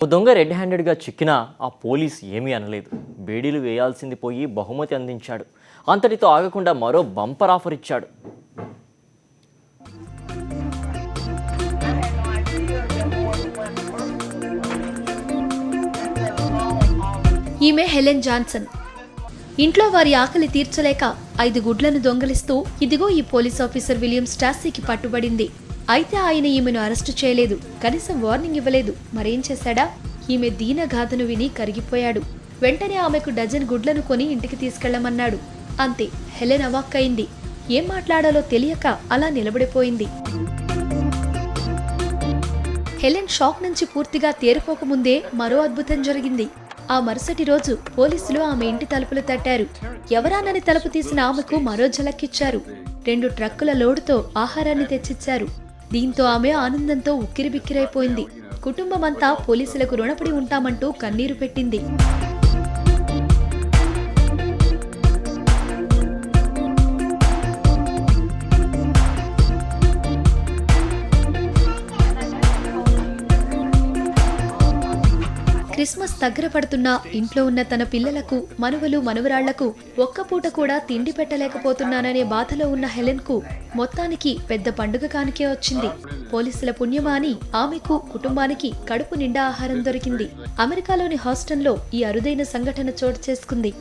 ఓ దొంగ రెడ్ హ్యాండెడ్గా చిక్కినా ఆ పోలీస్ ఏమీ అనలేదు. బేడీలు వేయాల్సింది పోయి బహుమతి అందించాడు. అంతటితో ఆగకుండా మరో బంపర్ ఆఫర్ ఇచ్చాడు. ఈమె హెలెన్ జాన్సన్. ఇంట్లో వారి ఆకలి తీర్చలేక 5 గుడ్లను దొంగలిస్తూ ఇదిగో ఈ పోలీస్ ఆఫీసర్ విలియం స్టాసీకి పట్టుబడింది. అయితే ఆయన ఈమెను అరెస్టు చేయలేదు, కనీసం వార్నింగ్ ఇవ్వలేదు. మరేం చేశాడా? ఈమె దీనగాథను విని కరిగిపోయాడు. వెంటనే ఆమెకు డజన్ గుడ్లను కొని ఇంటికి తీసుకెళ్లమన్నాడు. అంతే, హెలెన్ అవాక్కయింది. ఏం మాట్లాడాలో తెలియక అలా నిలబడిపోయింది. హెలెన్ షాక్ నుంచి పూర్తిగా తేరుకోకముందే మరో అద్భుతం జరిగింది. ఆ మరుసటి రోజు పోలీసులు ఆమె ఇంటి తలుపులు తట్టారు. ఎవరానని తలుపు తీసిన ఆమెకు మరో ఝలక్కిచ్చారు. 2 ట్రక్కుల లోడుతో ఆహారాన్ని తెచ్చిచ్చారు. దీంతో ఆమె ఆనందంతో ఉక్కిరిబిక్కిరైపోయింది. కుటుంబమంతా పోలీసులకు రుణపడి ఉంటామంటూ కన్నీరు పెట్టింది. క్రిస్మస్ దగ్గర పడుతున్నా ఇంట్లో ఉన్న తన పిల్లలకు, మనువలు మనవరాళ్లకు ఒక్కపూట కూడా తిండి పెట్టలేకపోతున్నాననే బాధలో ఉన్న హెలెన్ కు మొత్తానికి పెద్ద పండుగ కానికే వచ్చింది. పోలీసుల పుణ్యమా అని ఆమెకు, కుటుంబానికి కడుపు నిండా ఆహారం దొరికింది. అమెరికాలోని హాస్టన్లో ఈ అరుదైన సంఘటన చోటు చేసుకుంది.